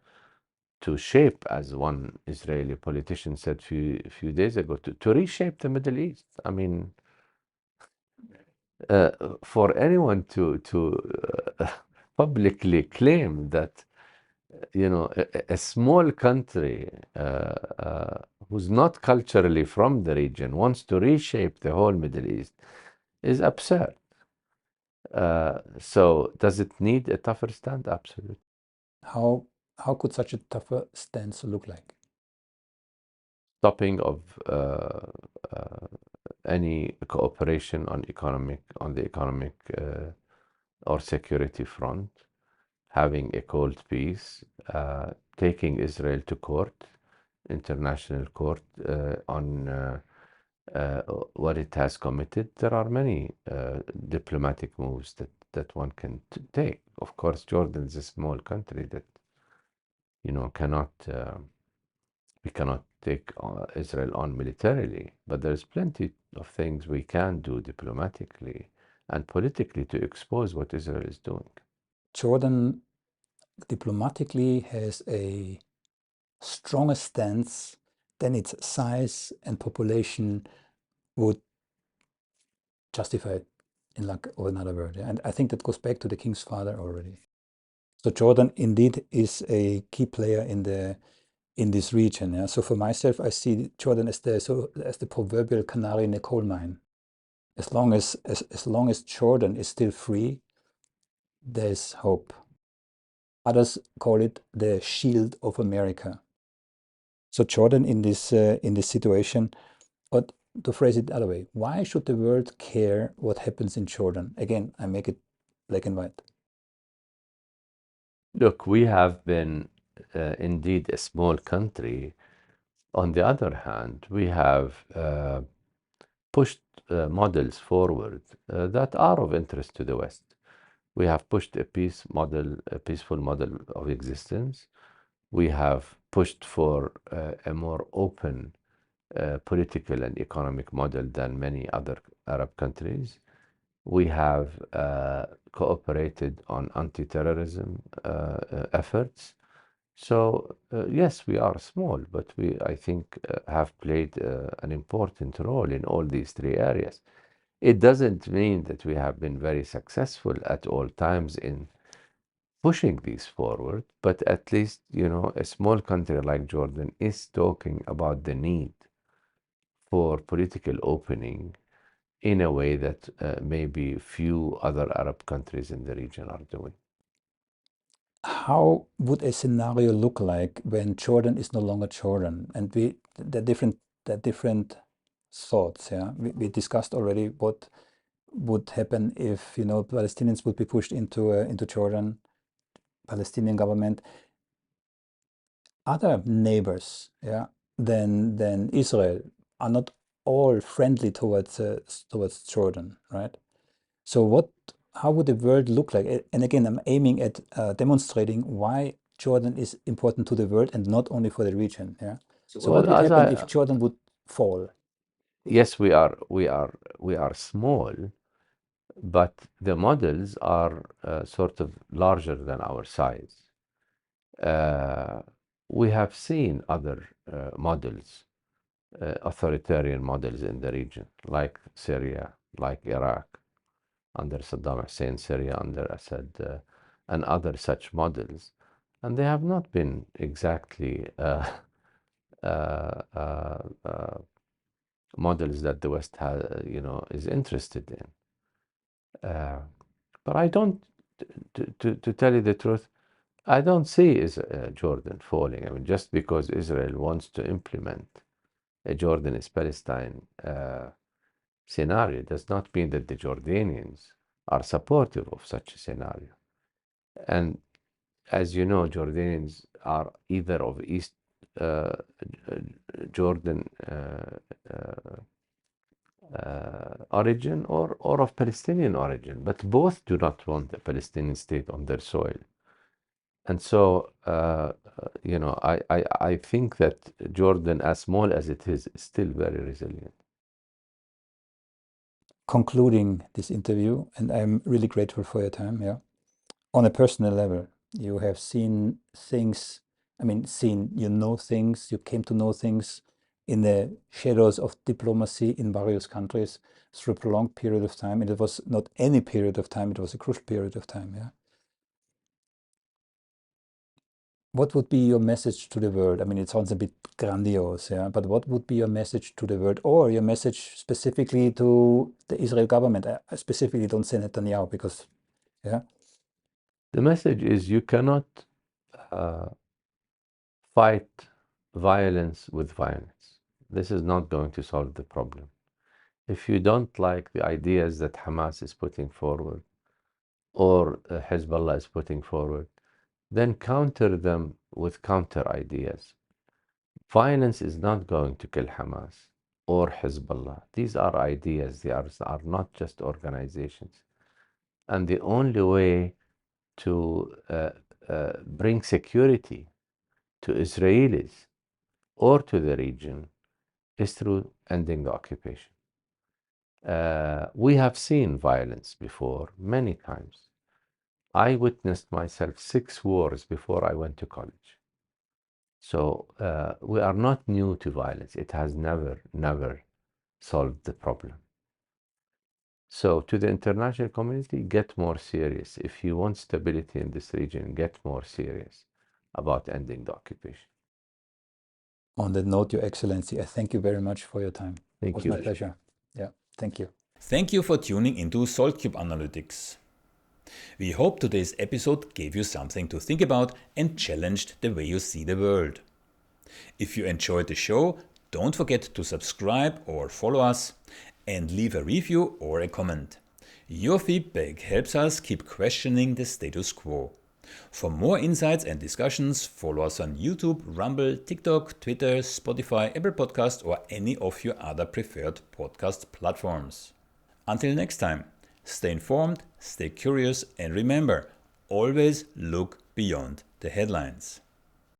to shape, as one Israeli politician said a few days ago, to reshape the Middle East. I mean, for anyone to publicly claim that a small country who's not culturally from the region wants to reshape the whole Middle East is absurd. So does it need a tougher stand? Absolutely. How could such a tougher stance look like? Stopping of any cooperation on the economic or security front, having a cold peace, taking Israel to court, international court, on what it has committed. There are many diplomatic moves that one can take. Of course, Jordan is a small country that we cannot take Israel on militarily, but there's plenty of things we can do diplomatically and politically to expose what Israel is doing. Jordan diplomatically has a stronger stance than its size and population would justified in lack of another word. Yeah? And I think that goes back to the king's father already. So Jordan indeed is a key player in this region. Yeah? So for myself, I see Jordan as the proverbial canary in a coal mine. As long as Jordan is still free, there's hope. Others call it the shield of America. So Jordan in this situation, but to phrase it the other way, why should the world care what happens in Jordan? Again, I make it black and white. Look, we have been indeed a small country. On the other hand, we have pushed models forward that are of interest to the West. We have pushed a peaceful model of existence. We have pushed for a more open political and economic model than many other Arab countries. We have cooperated on anti-terrorism efforts. So yes, we are small, but I think, have played an important role in all these three areas. It doesn't mean that we have been very successful at all times in pushing these forward, but at least, a small country like Jordan is talking about the need for political opening in a way that maybe few other Arab countries in the region are doing. How would a scenario look like when Jordan is no longer Jordan? And the different thoughts. Yeah, we discussed already what would happen if Palestinians would be pushed into Jordan, Palestinian government. Other neighbors, yeah, than Israel are not all friendly towards Jordan, right? So how would the world look like? And again, I'm aiming at demonstrating why Jordan is important to the world and not only for the region. Yeah. So what would happen if Jordan would fall? Yes, we are small, but the models are sort of larger than our size. We have seen other models, authoritarian models in the region, like Syria, like Iraq, under Saddam Hussein, Syria under Assad, and other such models. And they have not been exactly models that the West is interested in. But I don't, to tell you the truth, I don't see Jordan falling. I mean, just because Israel wants to implement a Jordan is Palestine scenario does not mean that the Jordanians are supportive of such a scenario. And as you know, Jordanians are either of East Jordan origin or of Palestinian origin, but both do not want a Palestinian state on their soil. And so, I think that Jordan, as small as it is still very resilient. Concluding this interview, and I'm really grateful for your time. Yeah, on a personal level, you have seen things. I mean, things. You came to know things in the shadows of diplomacy in various countries through a prolonged period of time. And it was not any period of time; it was a crucial period of time. Yeah. What would be your message to the world? I mean, it sounds a bit grandiose, yeah, but what would be your message to the world, or your message specifically to the Israel government? I specifically don't say Netanyahu because, yeah. The message is you cannot fight violence with violence. This is not going to solve the problem. If you don't like the ideas that Hamas is putting forward or Hezbollah is putting forward, then counter them with counter ideas. Violence is not going to kill Hamas or Hezbollah. These are ideas. They are not just organizations. And the only way to bring security to Israelis or to the region is through ending the occupation. We have seen violence before many times. I witnessed myself 6 wars before I went to college. So we are not new to violence. It has never solved the problem. So to the international community, get more serious. If you want stability in this region, get more serious about ending the occupation. On that note, Your Excellency, I thank you very much for your time. Thank It was you. my pleasure. Yeah, thank you. Thank you for tuning into SaltCube Analytics. We hope today's episode gave you something to think about and challenged the way you see the world. If you enjoyed the show, don't forget to subscribe or follow us and leave a review or a comment. Your feedback helps us keep questioning the status quo. For more insights and discussions, follow us on YouTube, Rumble, TikTok, Twitter, Spotify, Apple Podcast, or any of your other preferred podcast platforms. Until next time, stay informed, stay curious, and remember, always look beyond the headlines.